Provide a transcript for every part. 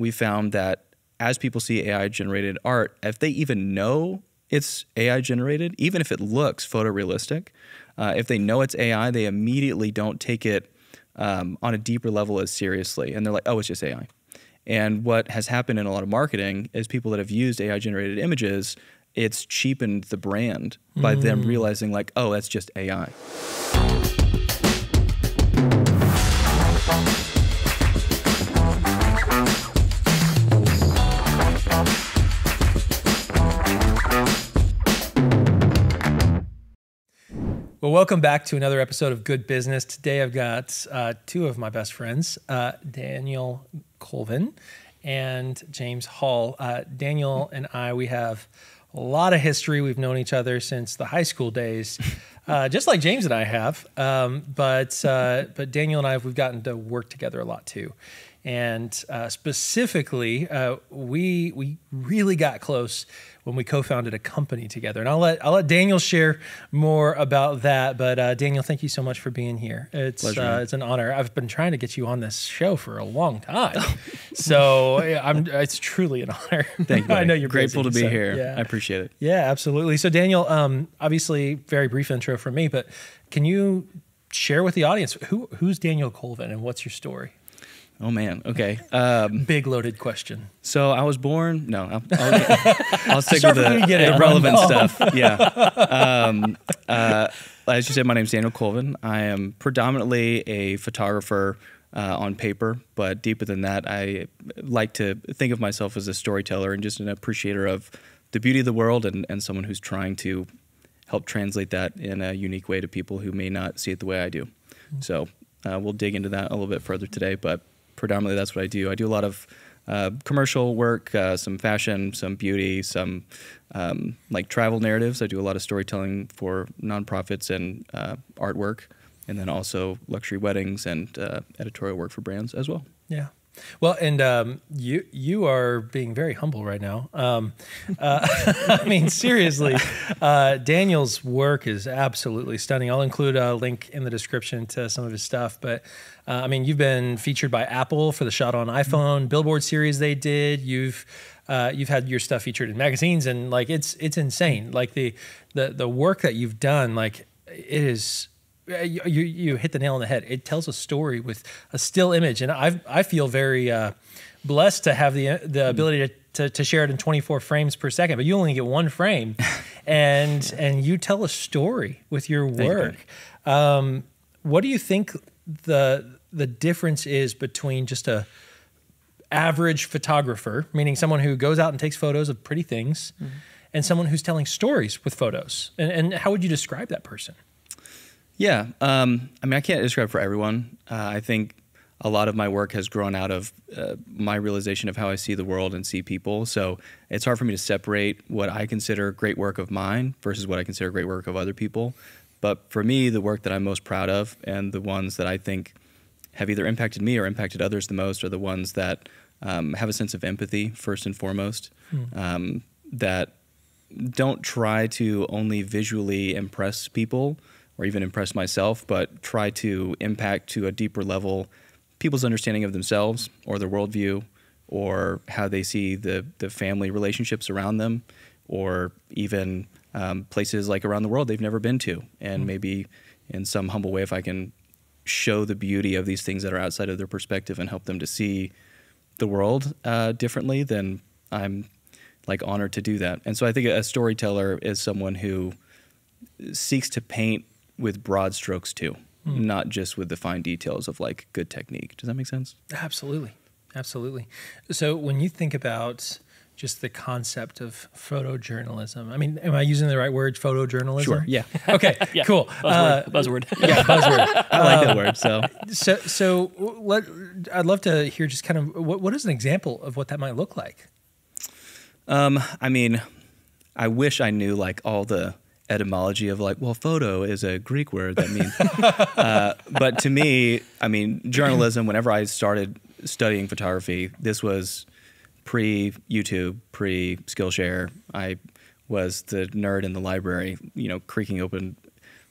we found that as people see AI-generated art, if they even know it's AI-generated, even if it looks photorealistic, if they know it's AI, they immediately don't take it on a deeper level as seriously. And they're like, oh, it's just AI. And what has happened in a lot of marketing is people that have used AI-generated images, it's cheapened the brand by them realizing like, oh, that's just AI. Well, welcome back to another episode of Good Business. Today I've got two of my best friends, Daniel Colvin and James Hall. Daniel and I, we have a lot of history. We've known each other since the high school days, just like James and I have. But Daniel and I, we've gotten to work together a lot too. And specifically, we really got close when we co-founded a company together. And I'll let Daniel share more about that. But Daniel, thank you so much for being here. It's an honor. I've been trying to get you on this show for a long time, so it's truly an honor. Thank you. I know you're grateful busy, to be here. Yeah. I appreciate it. Yeah, absolutely. So Daniel, obviously, very brief intro from me, but can you share with the audience who's Daniel Colvin and what's your story? Oh man. Okay. Big loaded question. So I was born. No, I'll stick with the relevant stuff. Yeah. As you said, my name's Daniel Colvin. I am predominantly a photographer on paper, but deeper than that, I like to think of myself as a storyteller and just an appreciator of the beauty of the world and someone who's trying to help translate that in a unique way to people who may not see it the way I do. So we'll dig into that a little bit further today, but predominantly that's what I do. I do a lot of commercial work, some fashion, some beauty, some like travel narratives. I do a lot of storytelling for nonprofits and artwork, and then also luxury weddings and editorial work for brands as well. Yeah. Well, and you are being very humble right now. I mean, seriously, Daniel's work is absolutely stunning. I'll include a link in the description to some of his stuff. But I mean, you've been featured by Apple for the Shot on iPhone Billboard series they did. You've had your stuff featured in magazines, and like it's insane. Like the work that you've done, like it is. You hit the nail on the head. It tells a story with a still image, and I feel very blessed to have the ability to share it in 24 frames per second. But you only get one frame, and you tell a story with your work. What do you think the difference is between just a average photographer, meaning someone who goes out and takes photos of pretty things, and someone who's telling stories with photos? And how would you describe that person? Yeah, I mean, I can't describe for everyone. I think a lot of my work has grown out of my realization of how I see the world and see people. So it's hard for me to separate what I consider great work of mine versus what I consider great work of other people. But for me, the work that I'm most proud of and the ones that I think have either impacted me or impacted others the most are the ones that have a sense of empathy, first and foremost, that don't try to only visually impress people or even impress myself, but try to impact to a deeper level people's understanding of themselves or their worldview or how they see the family relationships around them or even places like around the world they've never been to. And maybe in some humble way, if I can show the beauty of these things that are outside of their perspective and help them to see the world differently, then I'm like honored to do that. And so I think a storyteller is someone who seeks to paint with broad strokes too, not just with the fine details of like good technique. Does that make sense? Absolutely. Absolutely. So when you think about just the concept of photojournalism, I mean, am I using the right word, photojournalism? Sure. Yeah. Okay, yeah. Cool. Buzzword. Yeah, buzzword. I like that word. I'd love to hear just kind of what is an example of what that might look like? I mean, I wish I knew like all the etymology of like, well, photo is a Greek word that means, but to me, I mean, journalism, whenever I started studying photography, this was pre-YouTube, pre-Skillshare. I was the nerd in the library, you know, creaking open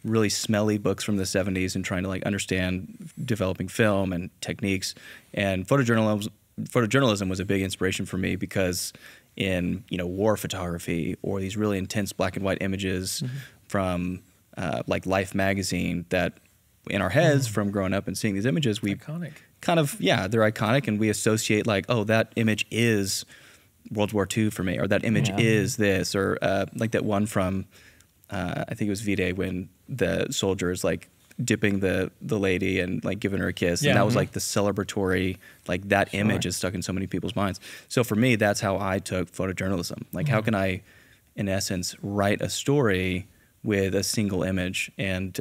really smelly books from the 70s and trying to like understand developing film and techniques. And photojournalism photojournalism was a big inspiration for me because in war photography or these really intense black and white images from like Life magazine that in our heads from growing up and seeing these images, we iconic. kind of, they're iconic, and we associate like, oh, that image is World War II for me, or that image is this, or like that one from I think it was V-Day when the soldiers like dipping the lady and like giving her a kiss, and that was like the celebratory, like that image is stuck in so many people's minds. So for me, that's how I took photojournalism. Like how can I, in essence, write a story with a single image? And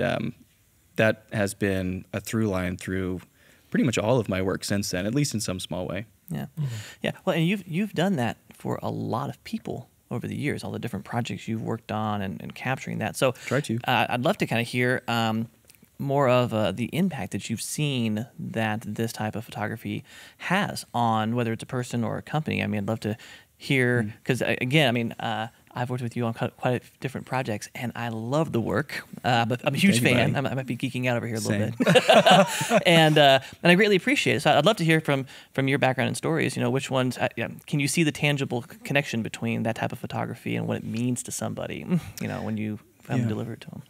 that has been a through line through pretty much all of my work since then, at least in some small way. Yeah, yeah. Well, and you've done that for a lot of people over the years, all the different projects you've worked on and capturing that. So try to. I'd love to kind of hear more of the impact that you've seen that this type of photography has on whether it's a person or a company. I mean, I'd love to hear, because again, I mean, I've worked with you on quite a few different projects, and I love the work. But I'm a huge fan. I might be geeking out over here a little bit, and I greatly appreciate it. So I'd love to hear from your background and stories. Which ones can you see the tangible connection between that type of photography and what it means to somebody? When you deliver it to them.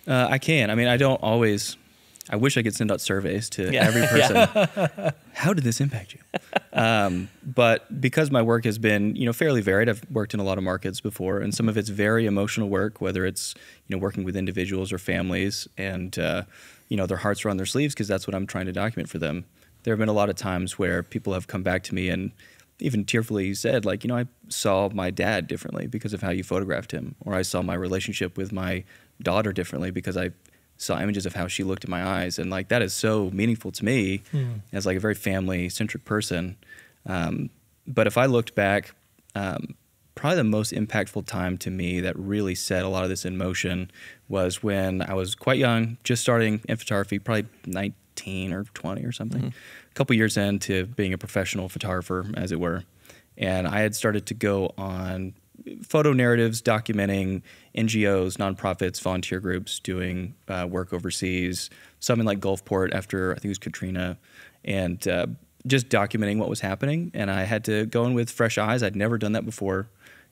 I can. I mean, I don't always. I wish I could send out surveys to every person. How did this impact you? But because my work has been, fairly varied, I've worked in a lot of markets before, and some of it's very emotional work, whether it's, working with individuals or families, and, their hearts are on their sleeves because that's what I'm trying to document for them. There have been a lot of times where people have come back to me and even tearfully said, like, I saw my dad differently because of how you photographed him, or I saw my relationship with my daughter differently because I saw images of how she looked in my eyes, and like that is so meaningful to me as like a very family-centric person. But if I looked back, probably the most impactful time to me that really set a lot of this in motion was when I was quite young, just starting in photography, probably 19 or 20 or something, a couple years into being a professional photographer, as it were. And I had started to go on photo narratives documenting NGOs, nonprofits, volunteer groups doing work overseas, some in like Gulfport after I think it was Katrina, and just documenting what was happening. And I had to go in with fresh eyes. I'd never done that before.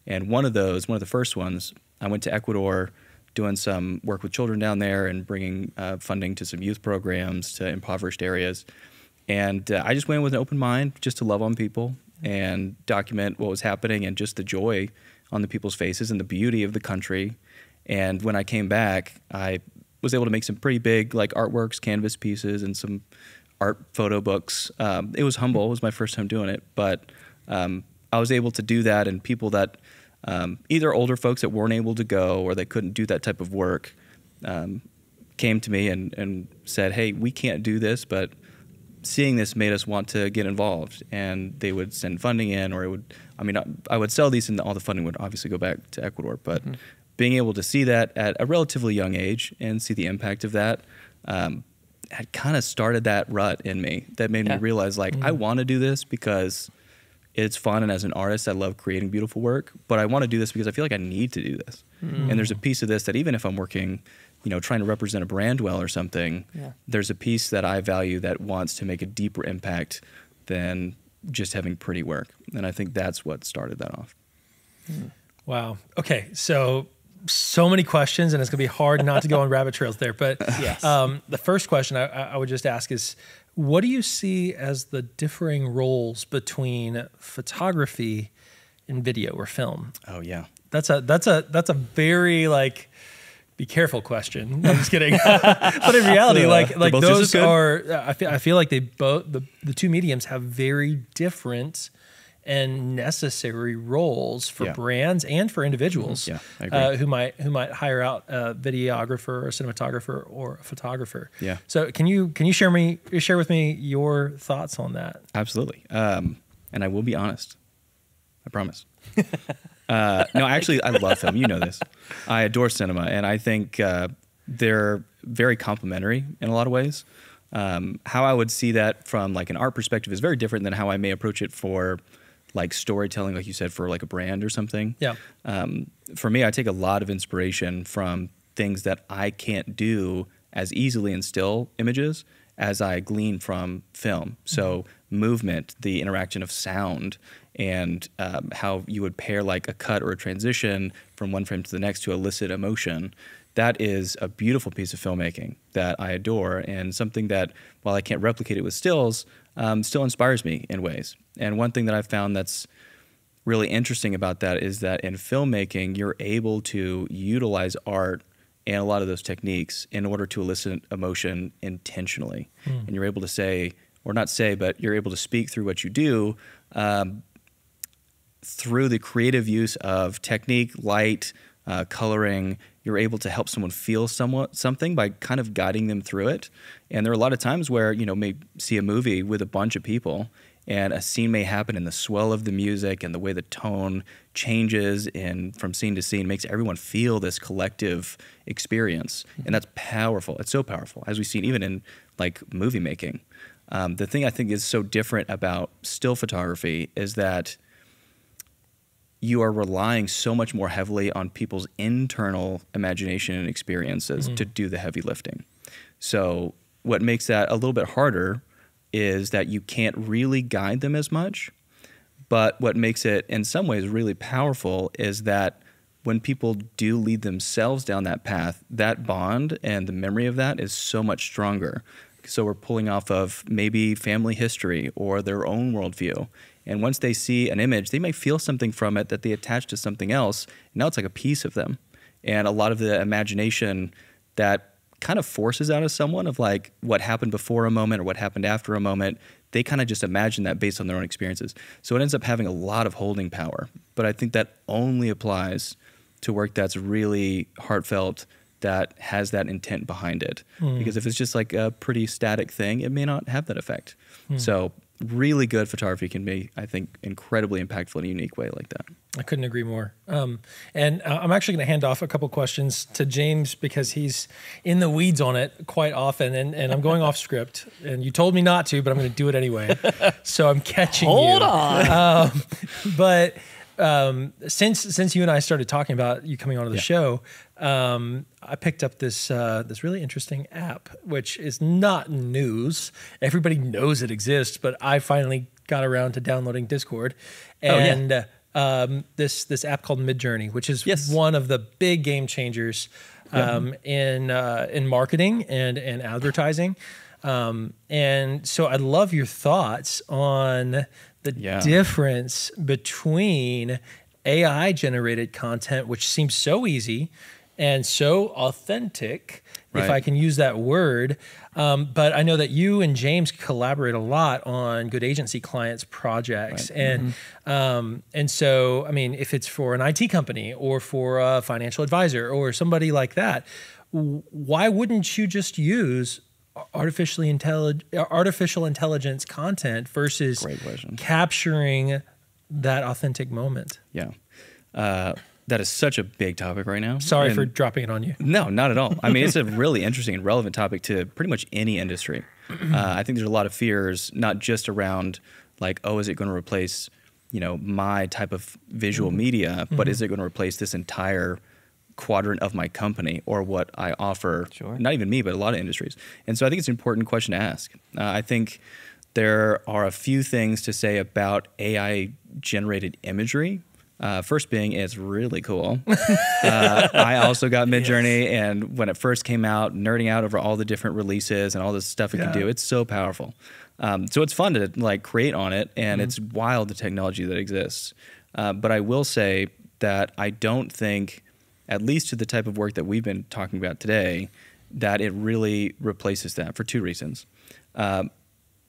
And one of the first ones, I went to Ecuador doing some work with children down there and bringing funding to some youth programs to impoverished areas. And I just went in with an open mind just to love on people and document what was happening and just the joy on the people's faces and the beauty of the country. And when I came back, I was able to make some pretty big like artworks, canvas pieces, and some art photo books. It was humble. It was my first time doing it, but I was able to do that, and people that either older folks that weren't able to go or they couldn't do that type of work came to me and said, hey, we can't do this, but seeing this made us want to get involved. And they would send funding in, or I would sell these, and all the funding would obviously go back to Ecuador. But being able to see that at a relatively young age and see the impact of that had kind of started that rut in me that made me realize, like, I want to do this because it's fun, and as an artist, I love creating beautiful work, but I want to do this because I feel like I need to do this. And there's a piece of this that even if I'm working, trying to represent a brand well or something, there's a piece that I value that wants to make a deeper impact than just having pretty work. And I think that's what started that off. Wow. Okay. So many questions, and it's going to be hard not to go on rabbit trails there. But the first question I would just ask is, what do you see as the differing roles between photography and video or film? Oh yeah. That's a very like, be careful question. I'm just kidding. But in reality, like those are, I feel like they both, the two mediums have very different and necessary roles for brands and for individuals who might hire out a videographer or a cinematographer or a photographer. Yeah. So can you share with me your thoughts on that? Absolutely. And I will be honest. I promise. No, actually, I love film. You know this. I adore cinema, and I think they're very complementary in a lot of ways. How I would see that from like an art perspective is very different than how I may approach it for like storytelling, like you said, for like a brand or something. Yeah. For me, I take a lot of inspiration from things that I can't do as easily in still images as I glean from film. So movement, the interaction of sound, and how you would pair like a cut or a transition from one frame to the next to elicit emotion. That is a beautiful piece of filmmaking that I adore, and something that, while I can't replicate it with stills, still inspires me in ways. And one thing that I've found that's really interesting about that is that in filmmaking, you're able to utilize art and a lot of those techniques in order to elicit emotion intentionally. And you're able to say, or not say, but you're able to speak through what you do through the creative use of technique, light, coloring. You're able to help someone feel something by kind of guiding them through it. And there are a lot of times where, you know, may see a movie with a bunch of people, and a scene may happen, and the swell of the music and the way the tone changes from scene to scene makes everyone feel this collective experience. And that's powerful. It's so powerful, as we've seen even in like movie making. The thing I think is so different about still photography is that you are relying so much more heavily on people's internal imagination and experiences to do the heavy lifting. So what makes that a little bit harder is that you can't really guide them as much. But what makes it in some ways really powerful is that when people do lead themselves down that path, that bond and the memory of that is so much stronger. So we're pulling off of maybe family history or their own worldview. And once they see an image, they may feel something from it that they attach to something else. Now it's like a piece of them. And a lot of the imagination that kind of forces out of someone of like what happened before a moment or what happened after a moment, they kind of just imagine that based on their own experiences. So it ends up having a lot of holding power. But I think that only applies to work that's really heartfelt, that has that intent behind it. Because if it's just like a pretty static thing, it may not have that effect. So really good photography can be, I think, incredibly impactful in a unique way like that. I couldn't agree more. And I'm actually going to hand off a couple questions to James because he's in the weeds on it quite often, and I'm going off script. And you told me not to, but I'm going to do it anyway. So I'm catching Hold on. But since you and I started talking about you coming onto the show, I picked up this really interesting app, which is not news. Everybody knows it exists, but I finally got around to downloading Discord, and this app called Midjourney, which is one of the big game changers in marketing and advertising. And so I'd love your thoughts on the difference between AI generated content, which seems so easy and so authentic, if I can use that word. But I know that you and James collaborate a lot on good agency clients' projects. And so, I mean, if it's for an IT company or for a financial advisor or somebody like that, why wouldn't you just use artificial intelligence content versus capturing that authentic moment? Yeah. That is such a big topic right now. Sorry for dropping it on you. No, not at all. I mean, it's a really interesting and relevant topic to pretty much any industry. I think there's a lot of fears, not just around like, oh, is it going to replace, you know, my type of visual media, but is it going to replace this entire quadrant of my company or what I offer? Not even me, but a lot of industries. And so I think it's an important question to ask. I think there are a few things to say about AI generated imagery. First being, it's really cool. I also got Midjourney, and when it first came out, nerding out over all the different releases and all this stuff it can do, it's so powerful. So it's fun to like create on it, and it's wild the technology that exists. But I will say that I don't think, at least to the type of work that we've been talking about today, that it really replaces that for two reasons.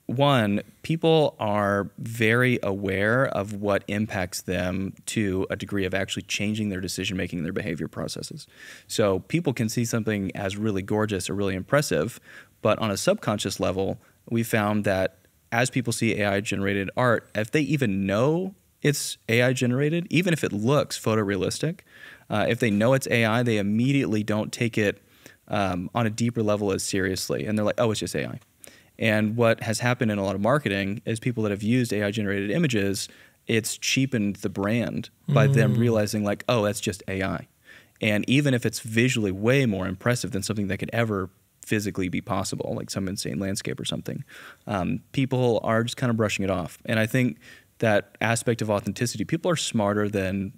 One, people are very aware of what impacts them to a degree of actually changing their decision-making and their behavior processes. So people can see something as really gorgeous or really impressive, but on a subconscious level, we found that as people see AI-generated art, if they even know it's AI-generated, even if it looks photorealistic, if they know it's AI, they immediately don't take it on a deeper level as seriously. And they're like, oh, it's just AI. And what has happened in a lot of marketing is people that have used AI-generated images, it's cheapened the brand by them realizing like, oh, that's just AI. And even if it's visually way more impressive than something that could ever physically be possible, like some insane landscape or something. People are just kind of brushing it off. And I think that aspect of authenticity, people are smarter than,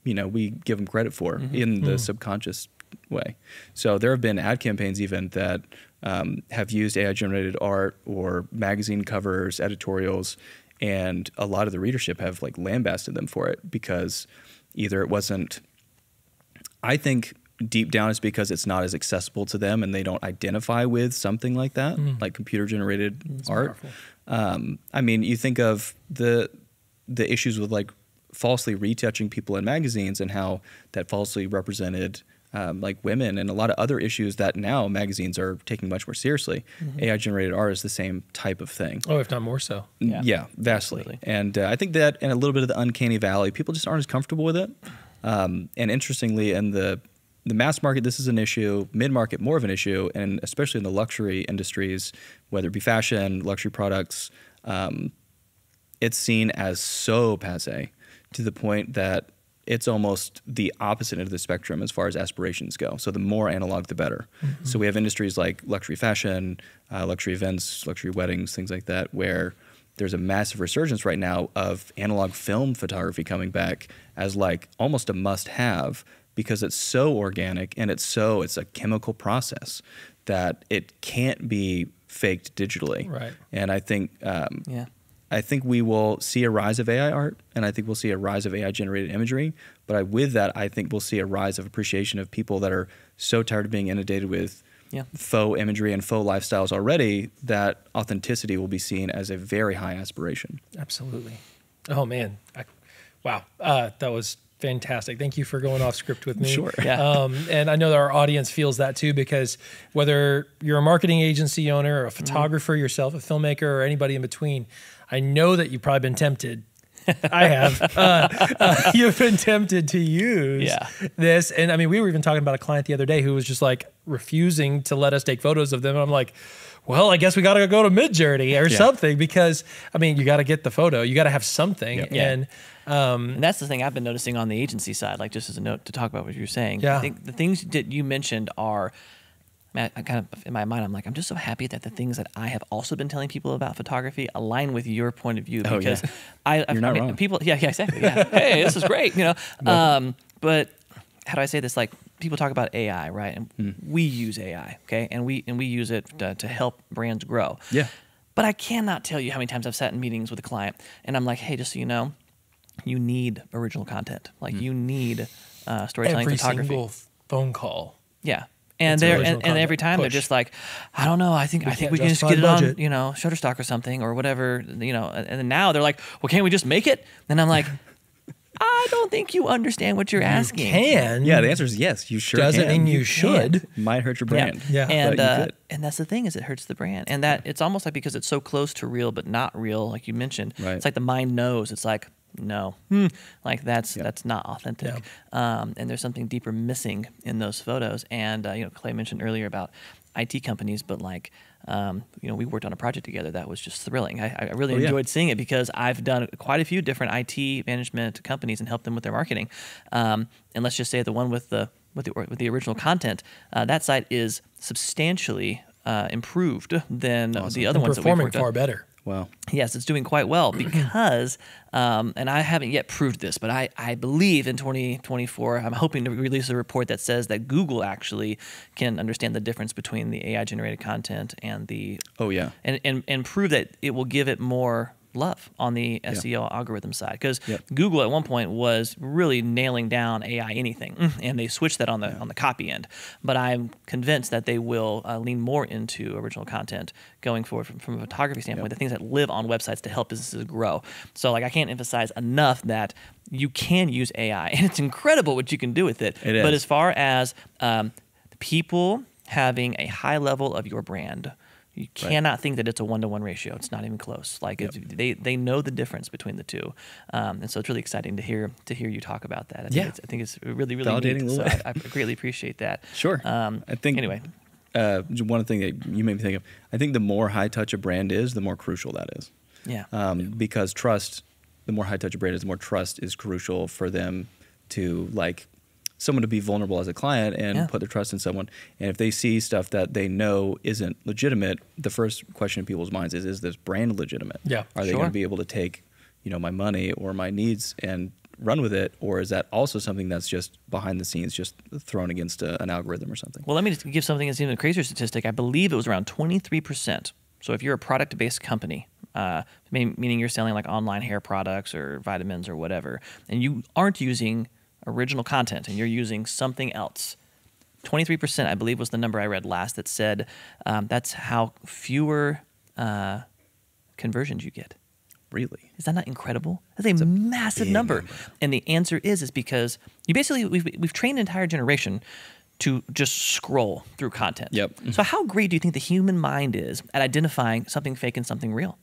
you know, we give them credit for in the subconscious way. So there have been ad campaigns even that have used AI-generated art or magazine covers, editorials, and a lot of the readership have like lambasted them for it because either it wasn't, I think deep down it's because it's not as accessible to them and they don't identify with something like that, like computer-generated art. I mean, you think of the issues with like falsely retouching people in magazines and how that falsely represented like women and a lot of other issues that now magazines are taking much more seriously. AI-generated art is the same type of thing. Oh, if not more so. Yeah, vastly. Absolutely. And I think that and a little bit of the uncanny valley, people just aren't as comfortable with it. And interestingly, in the mass market, this is an issue. Mid-market, more of an issue. And especially in the luxury industries, whether it be fashion, luxury products, it's seen as so passé to the point that it's almost the opposite end of the spectrum as far as aspirations go. So the more analog, the better. So we have industries like luxury fashion, luxury events, luxury weddings, things like that, where there's a massive resurgence right now of analog film photography coming back as like almost a must-have because it's so organic and it's a chemical process that it can't be faked digitally. Right. And I think I think we will see a rise of AI art, and I think we'll see a rise of AI-generated imagery. But with that, I think we'll see a rise of appreciation of people that are so tired of being inundated with faux imagery and faux lifestyles already that authenticity will be seen as a very high aspiration. Absolutely. Oh, man. Wow. That was fantastic. Thank you for going off script with me. Sure. Yeah. And I know that our audience feels that too, because whether you're a marketing agency owner, or a photographer yourself, a filmmaker, or anybody in between, I know that you've probably been tempted. I have. You've been tempted to use this. And I mean, we were even talking about a client the other day who was just like refusing to let us take photos of them. And I'm like, well, I guess we got to go to Midjourney or something, because I mean, you got to get the photo, you got to have something. And that's the thing I've been noticing on the agency side, like just as a note to talk about what you're saying. I think the things that you mentioned are, I kind of, in my mind, I'm like, I'm just so happy that the things that I have also been telling people about photography align with your point of view, because You're not wrong. People, exactly. Yeah. Hey, this is great, you know? But how do I say this? Like, people talk about AI, right? And we use AI, okay? And we use it to help brands grow. Yeah. But I cannot tell you how many times I've sat in meetings with a client and I'm like, hey, just so you know, you need original content. Like, you need storytelling photography. Every single phone call. Yeah. And every time they're just like, I don't know, I think we can just get it on, you know, Shutterstock or something or whatever, you know. And then now they're like, well, can't we just make it? And I'm like, I don't think you understand what you're asking. You can. Yeah, the answer is yes. You sure Doesn't can. mean you should. Might hurt your brand. Yeah. And that's the thing, is it hurts the brand. And that it's almost like, because it's so close to real but not real, like you mentioned. Right. It's like the mind knows. It's like, no, like that's not authentic. And there's something deeper missing in those photos. And you know, Clay mentioned earlier about IT companies, but like, you know, we worked on a project together that was just thrilling. I really enjoyed seeing it, because I've done quite a few different IT management companies and helped them with their marketing. And let's just say the one with the original content, that site is substantially improved than the other ones that we've worked on. Performing far better. Wow. Yes, it's doing quite well because, and I haven't yet proved this, but I believe in 2024, I'm hoping to release a report that says that Google actually can understand the difference between the AI-generated content and the... And prove that it will give it more love on the SEO algorithm side, because Google at one point was really nailing down AI anything, and they switched that on the copy end. But I'm convinced that they will lean more into original content going forward from a photography standpoint, the things that live on websites to help businesses grow. So like, I can't emphasize enough that you can use AI, and it's incredible what you can do with it. But as far as people having a high level of your brand, you cannot think that it's a 1-to-1 ratio. It's not even close. Like they know the difference between the two, and so it's really exciting to hear you talk about that. I think it's really validating. Neat. So I greatly appreciate that. Sure. I think anyway. One thing that you made me think of, I think the more high touch a brand is, the more crucial that is. Yeah. Because trust, the more high touch a brand is, the more trust is crucial for them to like someone to be vulnerable as a client and put their trust in someone. And if they see stuff that they know isn't legitimate, the first question in people's minds is this brand legitimate? Yeah, Are they going to be able to take, my money or my needs and run with it? Or is that also something that's just behind the scenes, just thrown against an algorithm or something? Well, let me just give something that's even a crazier statistic. I believe it was around 23%. So if you're a product-based company, meaning you're selling like online hair products or vitamins or whatever, and you aren't using original content and you're using something else, 23%, I believe, was the number I read last that said that's how fewer conversions you get. Really? Is that not incredible? That's a massive number. And the answer is because you basically, we've trained an entire generation to just scroll through content. Yep. So how great do you think the human mind is at identifying something fake and something real?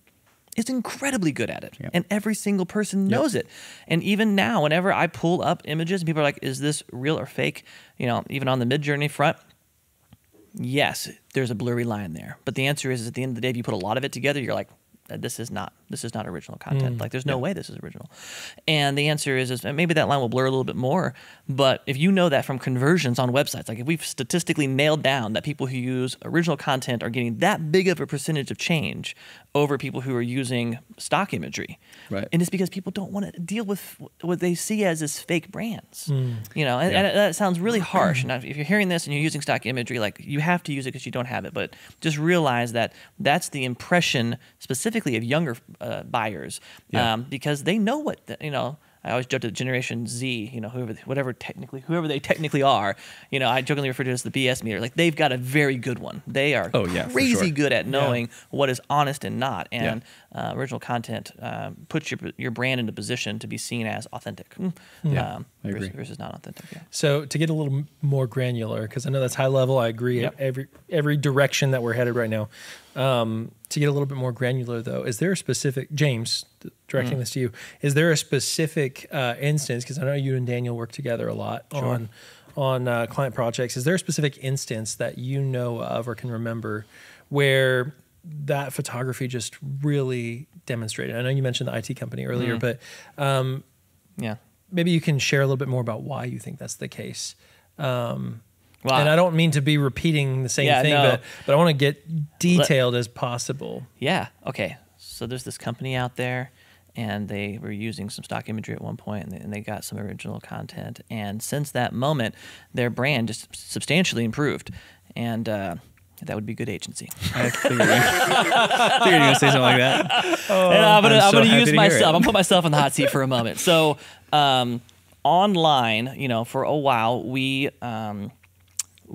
It's incredibly good at it. Yep. And every single person knows it. And even now, whenever I pull up images and people are like, is this real or fake? Even on the Midjourney front, yes, there's a blurry line there. But the answer is at the end of the day, if you put a lot of it together, you're like, this is not original content. Like, there's no way this is original. And the answer is maybe that line will blur a little bit more. But if you know that from conversions on websites, like if we've statistically nailed down that people who use original content are getting that big of a percentage of change over people who are using stock imagery. Right. And it's because people don't want to deal with what they see as fake brands. And that sounds really harsh. Now, if you're hearing this and you're using stock imagery, like, you have to use it because you don't have it. But just realize that that's the impression specifically of younger buyers, because they know what I always joke to Generation Z, whoever they technically are. I jokingly refer to it as the BS meter. Like, they've got a very good one. They are crazy good at knowing what is honest and not. And original content puts your brand into position to be seen as authentic. Versus not authentic. Yeah. So to get a little more granular, because I know that's high level, I agree every direction that we're headed right now. To get a little bit more granular, though, is there a specific, James, directing this to you, is there a specific instance, because I know you and Daniel work together a lot on client projects, is there a specific instance that you know of or can remember where that photography just really demonstrated? I know you mentioned the IT company earlier, but maybe you can share a little bit more about why you think that's the case. Wow. And I don't mean to be repeating the same thing, but I want to get detailed as possible. Yeah. Okay. So there's this company out there, and they were using some stock imagery at one point, and they got some original content. And since that moment, their brand just substantially improved. And that would be good agency. I figured you were going to say something like that. And I'm going to use myself. I'm going to put myself in the hot seat for a moment. So online, for a while, we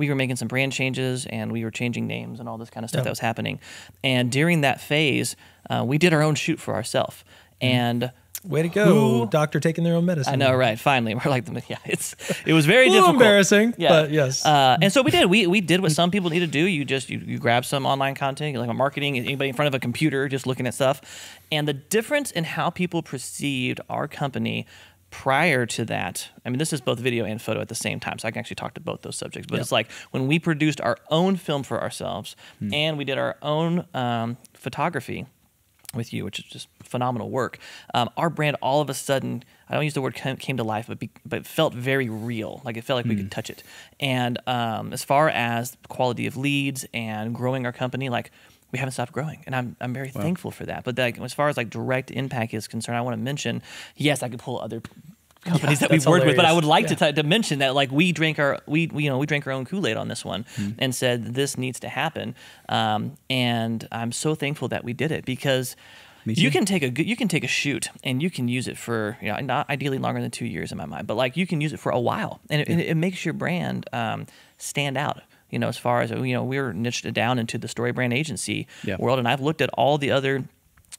were making some brand changes, and we were changing names and all this kind of stuff that was happening. And during that phase, we did our own shoot for ourselves. And way to go, doctor taking their own medicine. I know, right? Finally, we're like, it was very difficult. Embarrassing, but yes. And so we did. We did what some people need to do. You grab some online content, like a marketing, anybody in front of a computer just looking at stuff. And the difference in how people perceived our company prior to that, I mean, this is both video and photo at the same time, so I can actually talk to both those subjects. But it's like when we produced our own film for ourselves and we did our own photography with you, which is just phenomenal work, our brand all of a sudden, I don't use the word came to life, but it felt very real. Like, it felt like we could touch it. And as far as quality of leads and growing our company, like, we haven't stopped growing, and I'm very thankful for that. But as far as like direct impact is concerned, I want to mention, yes, I could pull other companies that we've worked with, but I would like to mention that, like, we drank our own Kool-Aid on this one and said this needs to happen, and I'm so thankful that we did it, because you can take a shoot and you can use it for not ideally longer than 2 years in my mind, but like you can use it for a while, and it makes your brand stand out. As far as, we're niched down into the story brand agency world, and I've looked at all the other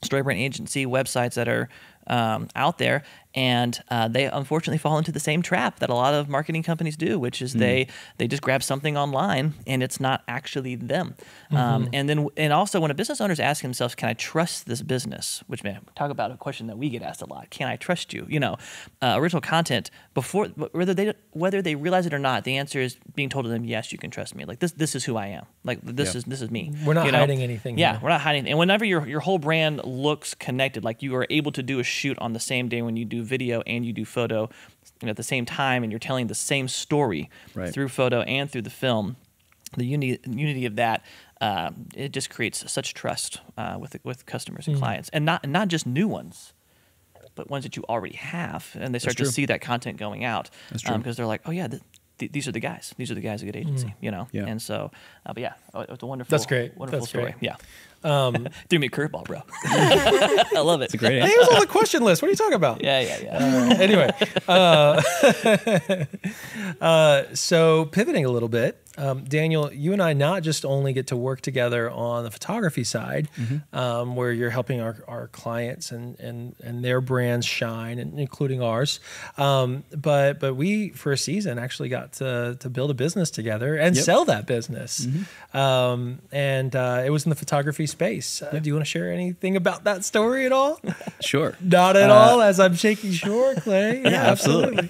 story brand agency websites that are out there, and they unfortunately fall into the same trap that a lot of marketing companies do, which is they just grab something online and it's not actually them. And also when a business owner is asking themselves, can I trust this business? Which, man, talk about a question that we get asked a lot. Can I trust you? Original content, before whether they realize it or not, the answer is being told to them, yes, you can trust me. Like, this is who I am. Like, this is me. We're not hiding anything. Yeah, we're not hiding. And whenever your whole brand looks connected, like you are able to do a shoot on the same day when you do video and you do photo, at the same time, and you're telling the same story through photo and through the film. The unity of that, it just creates such trust with customers and clients, and not just new ones, but ones that you already have, and they start to see that content going out because they're like, oh yeah, these are the guys. These are the guys at Good Agency, And so, but yeah, it's a wonderful. That's great. Wonderful story. Great. Yeah. Threw me a curveball, bro. I love it. It's a great Hey, it was on the question list. What are you talking about? Yeah. Anyway, so pivoting a little bit, Daniel, you and I not just only get to work together on the photography side, where you're helping our clients and their brands shine, and including ours, but we for a season actually got to build a business together and sell that business, and it was in the photography space. Do you want to share anything about that story at all? Sure. Not at all, as I'm shaking sure, Clay. Yeah, absolutely.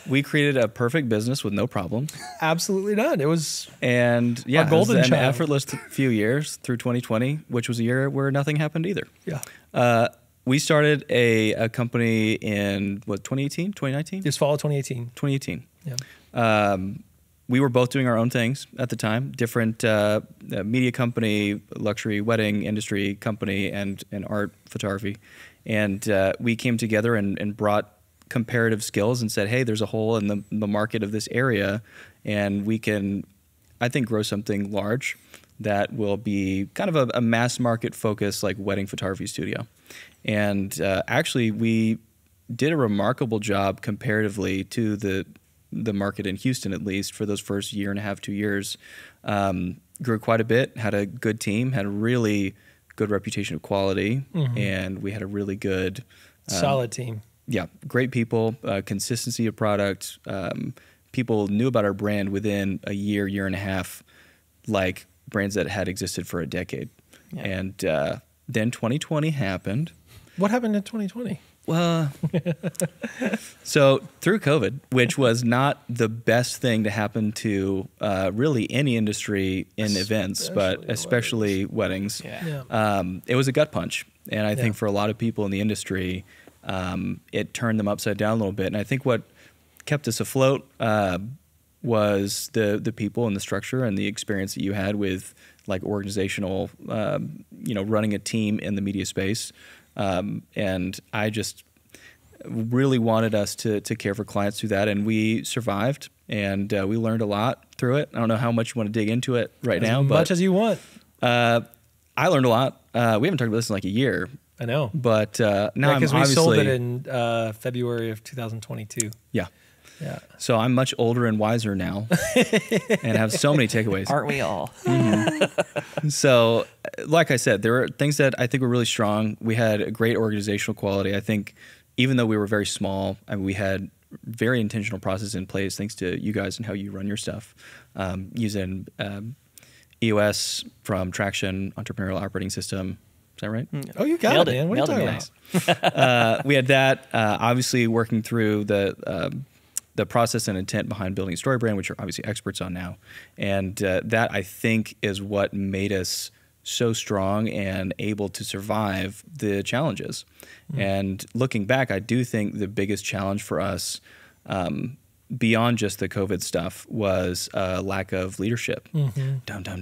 We created a perfect business with no problems. Absolutely none. It was a golden it was an child. effortless few years through 2020, which was a year where nothing happened either. Yeah. We started a company in 2018, 2019? This fall of 2018. 2018. Yeah. We were both doing our own things at the time, different media company, luxury wedding industry company, and art photography. And we came together and brought comparative skills and said, hey, there's a hole in the market of this area, and we can, I think, grow something large that will be kind of a mass market focused like wedding photography studio. And actually, we did a remarkable job comparatively to the market in Houston, at least for those first year and a half, 2 years. Grew quite a bit, had a good team, had a really good reputation of quality, and we had a really good solid team. Yeah, great people, consistency of product. People knew about our brand within a year and a half, like brands that had existed for a decade. Yeah. And then 2020 happened. What happened in 2020? Well, so through COVID, which was not the best thing to happen to really any industry in events, but especially weddings. It was a gut punch. And I think for a lot of people in the industry, it turned them upside down a little bit. And I think what kept us afloat was the people and the structure and the experience that you had with like organizational, running a team in the media space. And I just really wanted us to care for clients through that. And we survived, and we learned a lot through it. I don't know how much you want to dig into it now. As much as you want. I learned a lot. We haven't talked about this in like a year. I know. But now I'm because we obviously... sold it in February of 2022. Yeah. Yeah. So I'm much older and wiser now and have so many takeaways. Aren't we all? So, like I said, there were things that I think were really strong. We had a great organizational quality. I think even though we were very small, we had very intentional process in place thanks to you guys and how you run your stuff, using EOS from Traction, Entrepreneurial Operating System. Is that right? Oh, you got it, man. What are you talking about? We had that, obviously working through the process and intent behind building a story brand, which you're obviously experts on now. And that, I think, is what made us so strong and able to survive the challenges. And looking back, I do think the biggest challenge for us, beyond just the COVID stuff, was a lack of leadership. Dum, dum, dum.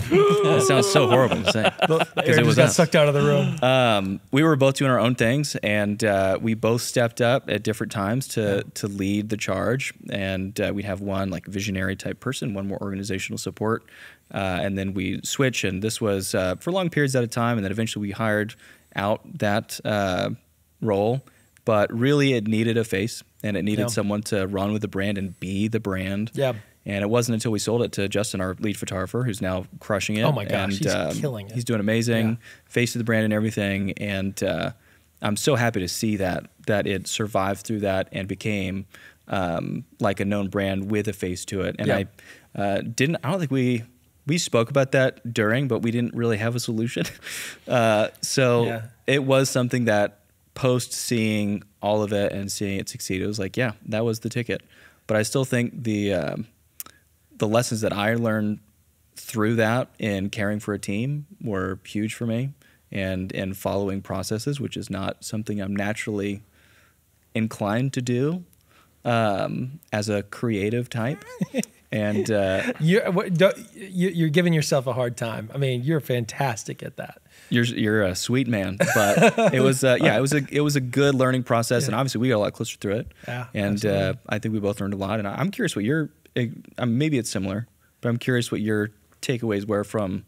That sounds so horrible to say. Because it was got sucked out of the room. We were both doing our own things, and we both stepped up at different times to lead the charge. And we'd have one like visionary type person, one more organizational support, and then we switch. And this was for long periods at a time, and then eventually we hired out that role. But really, it needed a face, and it needed someone to run with the brand and be the brand. Yeah. And it wasn't until we sold it to Justin, our lead photographer, who's now crushing it. Oh my gosh, he's killing it. He's doing amazing, face of the brand and everything. And I'm so happy to see that it survived through that and became like a known brand with a face to it. And I don't think we spoke about that during, but we didn't really have a solution. It was something that, post seeing all of it and seeing it succeed, it was like, yeah, that was the ticket. But I still think the lessons that I learned through that in caring for a team were huge for me. and following processes, which is not something I'm naturally inclined to do as a creative type. And you're giving yourself a hard time. I mean, you're fantastic at that. You're a sweet man, but it was it was a good learning process, and obviously we got a lot closer through it. Yeah, and I think we both learned a lot. And I'm curious what your maybe it's similar, but I'm curious what your takeaways were from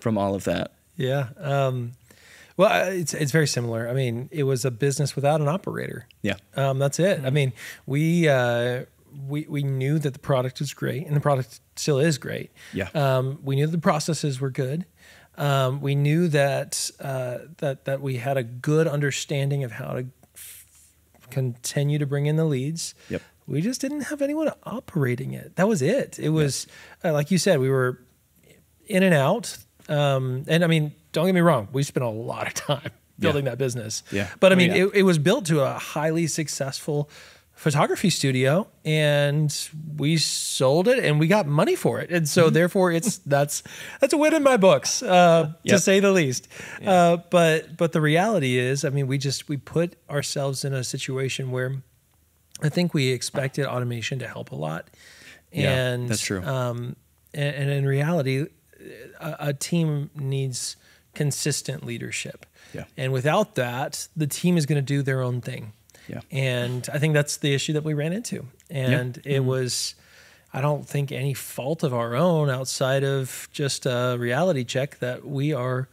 all of that. Yeah. Well, it's very similar. I mean, it was a business without an operator. Yeah. That's it. I mean, we knew that the product was great, and the product still is great. Yeah. We knew that the processes were good. We knew that that we had a good understanding of how to continue to bring in the leads. Yep. We just didn't have anyone operating it. That was it. It was like you said, we were in and out. And I mean, don't get me wrong, we spent a lot of time building that business. Yeah. But I mean, it was built to a highly successful photography studio, and we sold it and we got money for it. And so therefore that's a win in my books, to say the least. Yeah. But the reality is, I mean, we put ourselves in a situation where I think we expected automation to help a lot. And that's true. And in reality, a team needs consistent leadership. Yeah. And without that, the team is going to do their own thing. Yeah. And I think that's the issue that we ran into. And it was, I don't think, any fault of our own outside of just a reality check that we are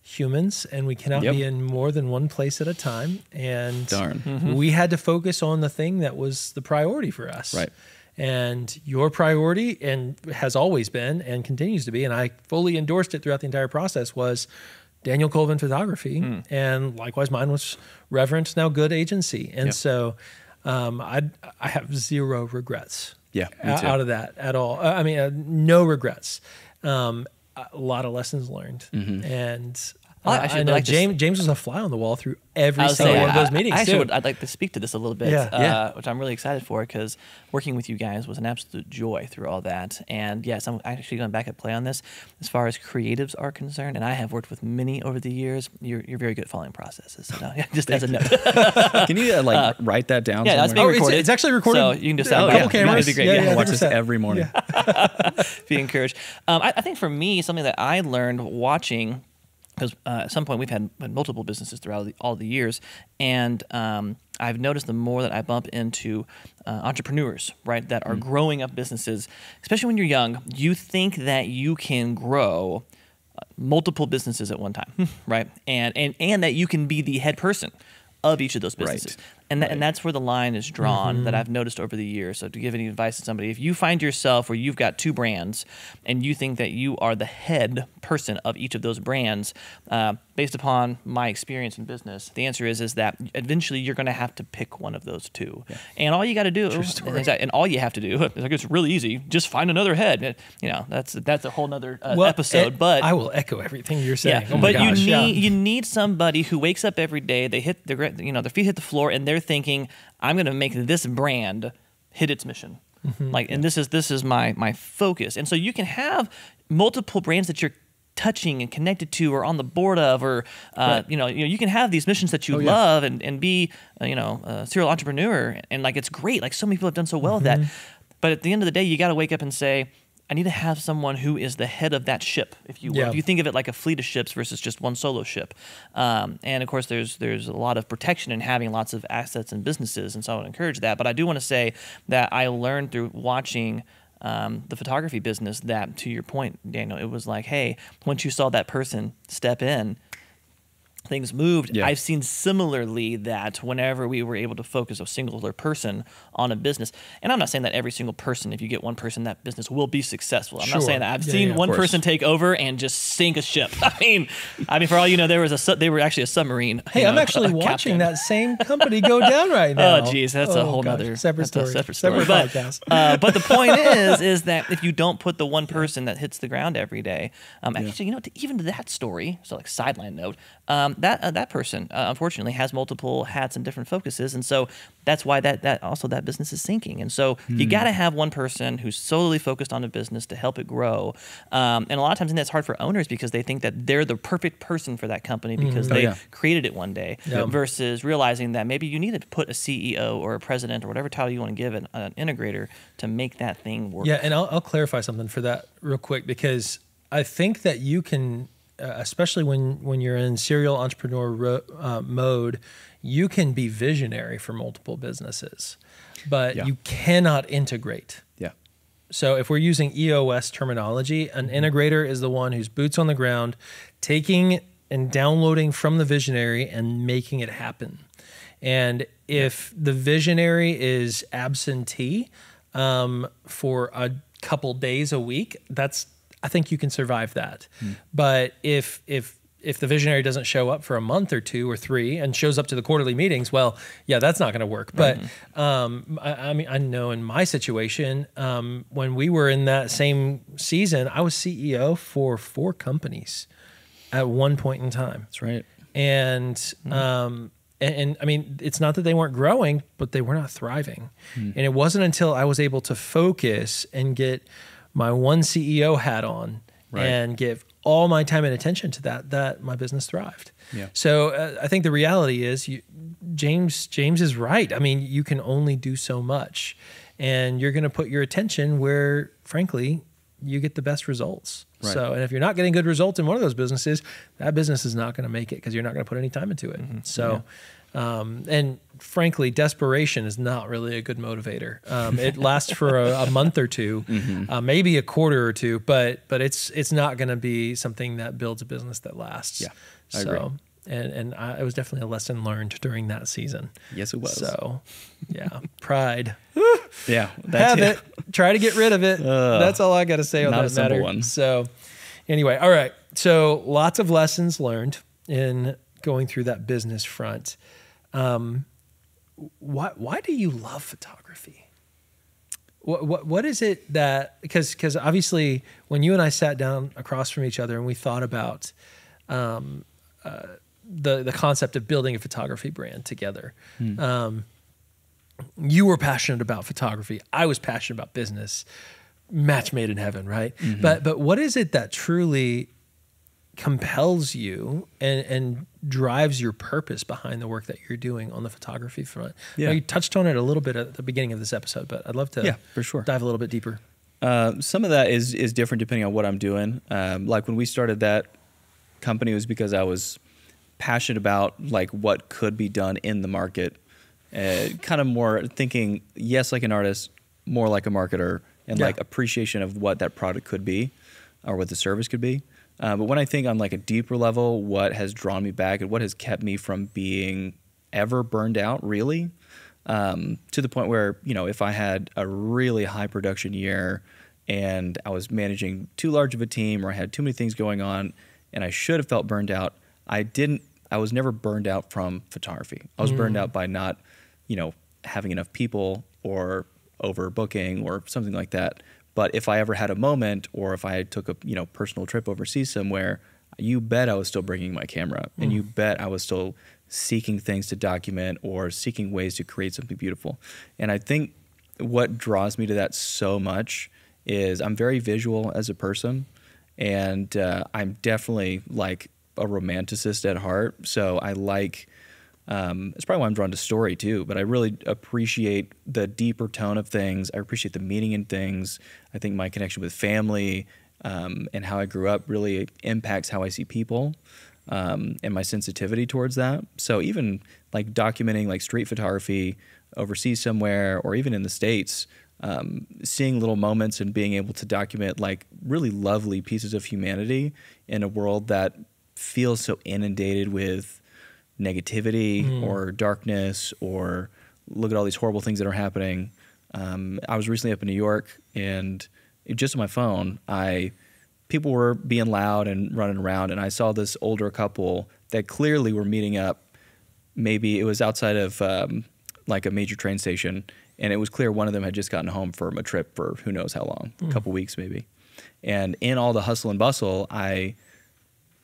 humans and we cannot be in more than one place at a time. And we had to focus on the thing that was the priority for us. Right. And your priority, and has always been and continues to be, and I fully endorsed it throughout the entire process, was Daniel Colvin Photography. And likewise, mine was Reverence, now Good Agency. And so I have zero regrets out of that at all. I mean, no regrets. A lot of lessons learned. And I know James was a fly on the wall through every single one of those meetings. I'd like to speak to this a little bit, which I'm really excited for, because working with you guys was an absolute joy through all that. And yes, I'm actually going back at play on this as far as creatives are concerned. And I have worked with many over the years. You're very good at following processes. So just as a note. Can you write that down? Yeah, that's being recorded. It's actually recorded. So you can just have a couple cameras. That'd be great. I watch this every morning. Be encouraged. I think for me, something that I learned watching, because at some point we've had multiple businesses throughout all the years, and I've noticed the more that I bump into entrepreneurs, right, that are growing up businesses, especially when you're young, you think that you can grow multiple businesses at one time, right, and that you can be the head person of each of those businesses. Right. And that's where the line is drawn that I've noticed over the years. So to give any advice to somebody, if you find yourself where you've got two brands and you think that you are the head person of each of those brands, based upon my experience in business, the answer is that eventually you're going to have to pick one of those two. Yeah. And all you got to do, and all you have to do, it's really easy, just find another head. You know, that's a whole nother episode. But I will echo everything you're saying. Yeah, but you need somebody who wakes up every day, they hit their feet hit the floor, and they're thinking, I'm going to make this brand hit its mission. And this is my focus. And so you can have multiple brands that you're touching and connected to or on the board of, or you can have these missions that you love and be a serial entrepreneur, and it's great. So many people have done so well at that. But at the end of the day, you got to wake up and say, I need to have someone who is the head of that ship, if you will. Yeah. If you think of it like a fleet of ships versus just one solo ship. And of course, there's a lot of protection in having lots of assets and businesses, and so I would encourage that. But I do want to say that I learned through watching the photography business that, to your point, Daniel, it was like, hey, once you saw that person step in, things moved. Yeah. I've seen similarly that whenever we were able to focus a singular person on a business, and I'm not saying that every single person, if you get one person, that business will be successful. I'm not saying that. I've seen one person take over and just sink a ship. I mean, for all you know, they were actually a submarine. Hey, I'm actually watching that same company go down right now. Oh, geez, that's a whole nother separate story. Separate podcast. But the point is that if you don't put the one person that hits the ground every day, actually, even to that story, so sideline note, that person unfortunately has multiple hats and different focuses, and so that's why that business is sinking. And so you got to have one person who's solely focused on a business to help it grow. And a lot of times, and that's hard for owners because they think that they're the perfect person for that company because they created it one day, versus realizing that maybe you need to put a CEO or a president or whatever title you want to give an integrator to make that thing work. Yeah, and I'll clarify something for that real quick, because I think that you can, especially when you're in serial entrepreneur mode, you can be visionary for multiple businesses, but you cannot integrate. Yeah. So if we're using EOS terminology, an integrator is the one who's boots on the ground, taking and downloading from the visionary and making it happen. And if the visionary is absentee for a couple days a week, I think you can survive that. But if the visionary doesn't show up for a month or 2 or 3 and shows up to the quarterly meetings, well, yeah, that's not going to work. But I mean, I know in my situation, when we were in that same season, I was CEO for 4 companies at one point in time. That's right. And and I mean, it's not that they weren't growing, but they were not thriving. And it wasn't until I was able to focus and get my one CEO hat on and give all my time and attention to that my business thrived. Yeah. So I think the reality is James is right. I mean, you can only do so much, and you're going to put your attention where, frankly, you get the best results. Right. So, and if you're not getting good results in one of those businesses, that business is not going to make it because you're not going to put any time into it. So, and frankly, desperation is not really a good motivator. It lasts for a month or 2, maybe a quarter or 2, but it's not going to be something that builds a business that lasts. Yeah, I agree. And it was definitely a lesson learned during that season. Yes, it was. So, yeah, pride. Yeah, have it. Try to get rid of it. That's all I got to say on that matter. One. So, anyway, all right. So, lots of lessons learned in going through that business front. Why do you love photography? What is it that, because obviously when you and I sat down across from each other and we thought about the concept of building a photography brand together, you were passionate about photography. I was passionate about business. Match made in heaven, right? But what is it that truly compels you and drives your purpose behind the work that you're doing on the photography front? Yeah. You touched on it a little bit at the beginning of this episode, but I'd love to for sure. dive a little bit deeper. Some of that is different depending on what I'm doing. Like when we started that company, it was because I was passionate about like what could be done in the market, kind of more thinking, yes, like an artist, more like a marketer, and like appreciation of what that product could be or what the service could be. But when I think on like a deeper level, what has drawn me back and what has kept me from being ever burned out, really, to the point where, you know, if I had a really high production year and I was managing too large of a team or I had too many things going on and I should have felt burned out, I was never burned out from photography. I was burned out by not, you know, having enough people or overbooking or something like that. But if I ever had a moment or if I took a, you know, personal trip overseas somewhere, you bet I was still bringing my camera and you bet I was still seeking things to document or seeking ways to create something beautiful. And I think what draws me to that so much is I'm very visual as a person, and I'm definitely like a romanticist at heart. So I like, it's probably why I'm drawn to story too, but I really appreciate the deeper tone of things. I appreciate the meaning in things. I think my connection with family and how I grew up really impacts how I see people and my sensitivity towards that. So even like documenting like street photography overseas somewhere or even in the States, seeing little moments and being able to document like really lovely pieces of humanity in a world that feels so inundated with negativity or darkness or look at all these horrible things that are happening. I was recently up in New York and just on my phone, people were being loud and running around, and I saw this older couple that clearly were meeting up. Maybe it was outside of like a major train station, and it was clear one of them had just gotten home from a trip for who knows how long, a couple weeks maybe. And in all the hustle and bustle, I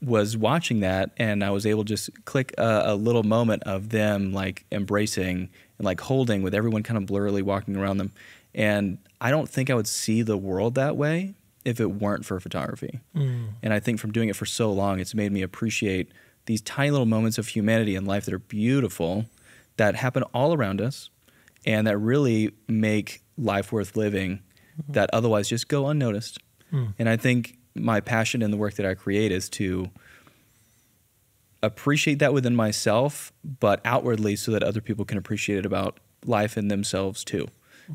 was watching that, and I was able to just click a little moment of them like embracing and like holding with everyone kind of blurrily walking around them. And I don't think I would see the world that way if it weren't for photography. And I think from doing it for so long, it's made me appreciate these tiny little moments of humanity in life that are beautiful, that happen all around us, and that really make life worth living, that otherwise just go unnoticed. And I think my passion in the work that I create is to appreciate that within myself, but outwardly so that other people can appreciate it about life and themselves too.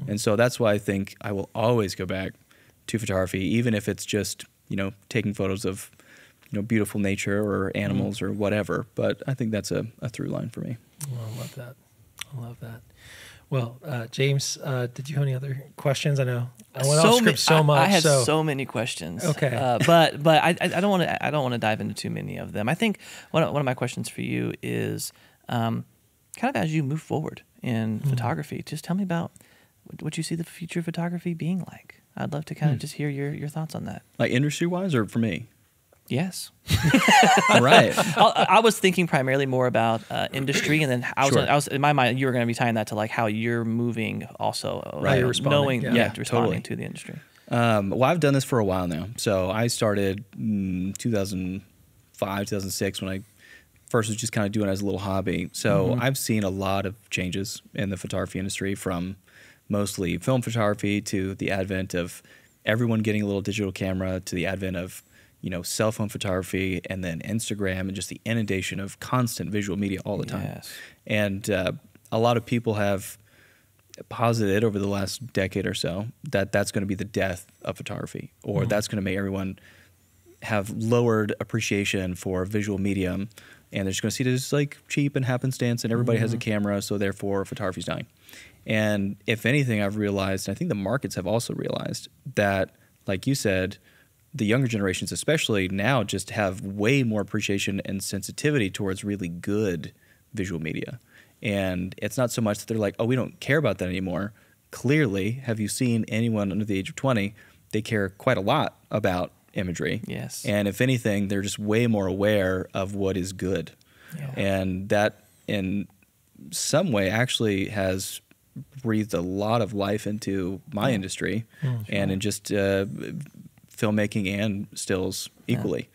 And so that's why I think I will always go back to photography, even if it's just, you know, taking photos of, you know, beautiful nature or animals or whatever. But I think that's a through line for me. Well, I love that. I love that. Well, James, did you have any other questions? I know I went off script so much. I had so many questions. Okay, but I don't want to dive into too many of them. I think one of my questions for you is kind of as you move forward in photography. Just tell me about what you see the future of photography being like. I'd love to kind of just hear your thoughts on that. Like industry wise, or for me? Yes. Right. I was thinking primarily more about industry, and then I was in my mind you were going to be tying that to like how you're moving also, right? You're responding, responding totally. to the industry. Well, I've done this for a while now. So I started 2005, 2006 when I first was just kind of doing it as a little hobby. So I've seen a lot of changes in the photography industry, from mostly film photography to the advent of everyone getting a little digital camera, to the advent of, you know, cell phone photography, and then Instagram, and just the inundation of constant visual media all the time. Yes. And a lot of people have posited over the last decade or so that that's going to be the death of photography, or that's going to make everyone have lowered appreciation for visual medium, and they're just going to see it as like cheap and happenstance, and everybody has a camera, so therefore photography's dying. And if anything, I've realized, and I think the markets have also realized, that, like you said, the younger generations especially now just have way more appreciation and sensitivity towards really good visual media. And it's not so much that they're like, oh, we don't care about that anymore. Clearly, have you seen anyone under the age of 20? They care quite a lot about imagery. Yes. And if anything, they're just way more aware of what is good. Yeah. And that in some way actually has breathed a lot of life into my industry, and in just filmmaking and stills equally.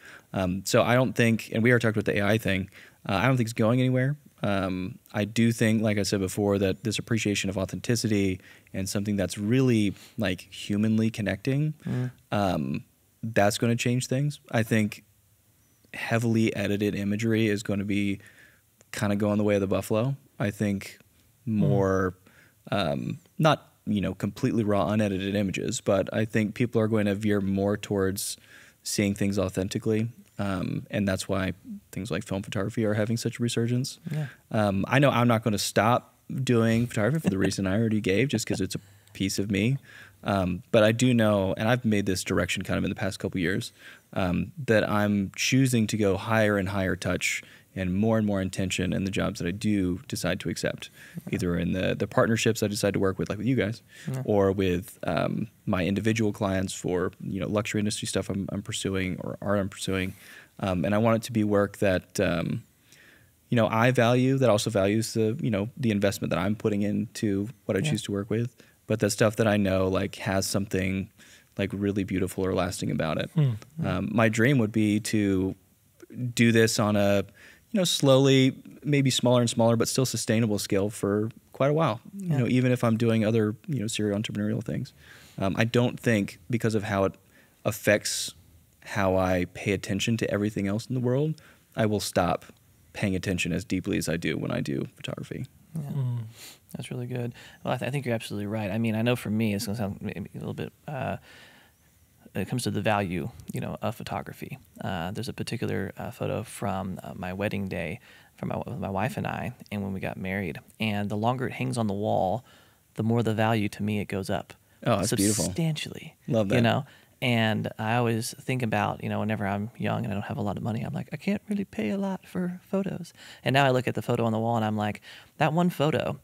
So I don't think, and we already talked about the AI thing, I don't think it's going anywhere. I do think, like I said before, that this appreciation of authenticity and something that's really like humanly connecting, that's going to change things. I think heavily edited imagery is going to be kind of going the way of the buffalo. I think more, not, you know, completely raw, unedited images, but I think people are going to veer more towards seeing things authentically. And that's why things like film photography are having such a resurgence. Yeah. I know I'm not going to stop doing photography for the reason I already gave, just because it's a piece of me. But I do know, and I've made this direction kind of in the past couple years, that I'm choosing to go higher and higher touch and more intention in the jobs that I do decide to accept, either in the partnerships I decide to work with, like with you guys, or with my individual clients for, you know, luxury industry stuff I'm pursuing, or art I'm pursuing. And I want it to be work that, you know, I value, that also values the, you know, the investment that I'm putting into what I choose to work with, but the stuff that I know like has something like really beautiful or lasting about it. My dream would be to do this on a, you know, slowly, maybe smaller and smaller, but still sustainable scale for quite a while. You know, even if I'm doing other, you know, serial entrepreneurial things. I don't think, because of how it affects how I pay attention to everything else in the world, I will stop paying attention as deeply as I do when I do photography. Yeah. That's really good. Well, I think you're absolutely right. I mean, I know for me, it's going to sound maybe a little bit, when it comes to the value, you know, of photography. There's a particular photo from my wedding day from my wife and I, and when we got married. And the longer it hangs on the wall, the more the value to me it goes up. Oh, that's beautiful. Substantially. Love that. You know, and I always think about, you know, whenever I'm young and I don't have a lot of money, I'm like, I can't really pay a lot for photos. And now I look at the photo on the wall and I'm like, that one photo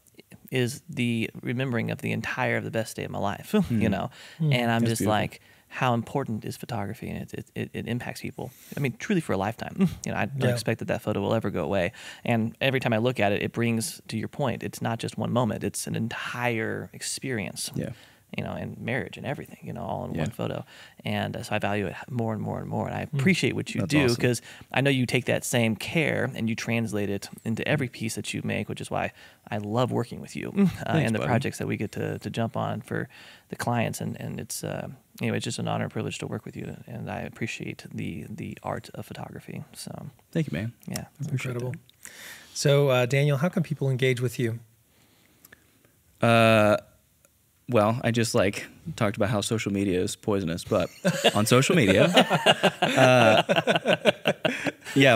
is the remembering of the entire of the best day of my life, you know? And I'm That's just beautiful. like, how important is photography, and it impacts people. I mean, truly for a lifetime. I don't expect that photo will ever go away. And every time I look at it, it brings, to your point, it's not just one moment; it's an entire experience. Yeah. And marriage and everything, all in one photo. And so I value it more and more and more. And I appreciate what you do, because I know you take that same care and you translate it into every piece that you make, which is why I love working with you and the projects that we get to jump on for the clients. And it's, it's just an honor and privilege to work with you. And I appreciate the art of photography. So thank you, man. Yeah. That's incredible. That. So, Daniel, how can people engage with you? Well, I just talked about how social media is poisonous, but on social media,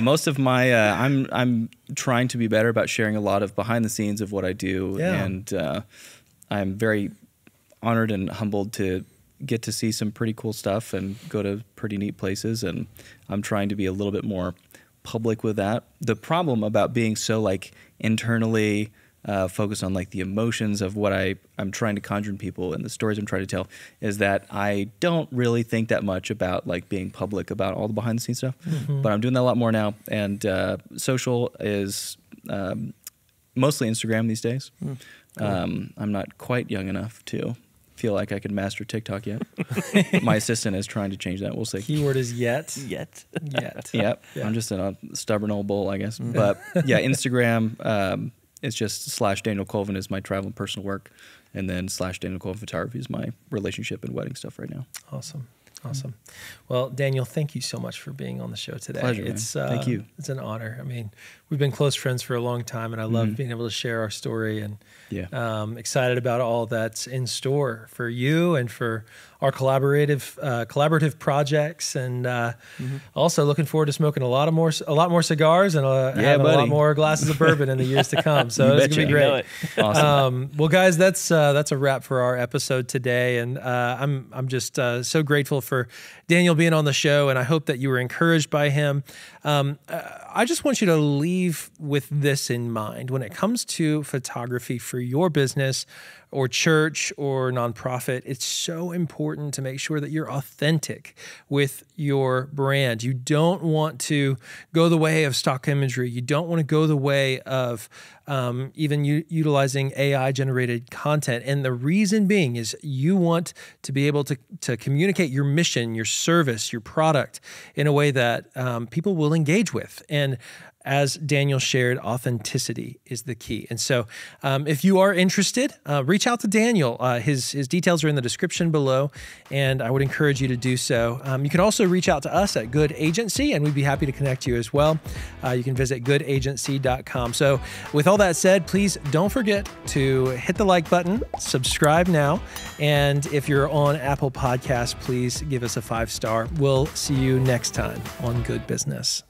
most of my I'm trying to be better about sharing a lot of behind the scenes of what I do, and I'm very honored and humbled to get to see some pretty cool stuff and go to pretty neat places, and I'm trying to be a little bit more public with that. The problem about being so internally focus on the emotions of what I'm trying to conjure in people and the stories I'm trying to tell is that I don't really think that much about being public about all the behind the scenes stuff, but I'm doing that a lot more now. And social is mostly Instagram these days. Cool. I'm not quite young enough to feel like I could master TikTok yet. My assistant is trying to change that. We'll see. Keyword is yet. Yet. Yet. Yep. Yeah. I'm just a stubborn old bull, I guess. But Instagram, it's just /Daniel Colvin is my travel and personal work, and then /Daniel Colvin photography is my relationship and wedding stuff right now. Awesome. Well, Daniel, thank you so much for being on the show today. Pleasure, man. Thank you. It's an honor. I mean, we've been close friends for a long time, and I love being able to share our story, and excited about all that's in store for you and for our collaborative projects, and also looking forward to smoking a lot more cigars and having a lot more glasses of bourbon in the years to come. So it's gonna be great. Awesome. Well, guys, that's a wrap for our episode today, and I'm just so grateful for Daniel being on the show, and I hope that you were encouraged by him. I just want you to leave with this in mind when it comes to photography for your business or church or nonprofit. It's so important to make sure that you're authentic with your brand. You don't want to go the way of stock imagery. You don't want to go the way of even utilizing AI-generated content. And the reason being is you want to be able to communicate your mission, your service, your product in a way that people will engage with. And as Daniel shared, authenticity is the key. And so if you are interested, reach out to Daniel. His details are in the description below, and I would encourage you to do so. You can also reach out to us at Good Agency, and we'd be happy to connect you as well. You can visit goodagency.com. So with all that said, please don't forget to hit the like button, subscribe now, and if you're on Apple Podcasts, please give us a 5-star. We'll see you next time on Good Business.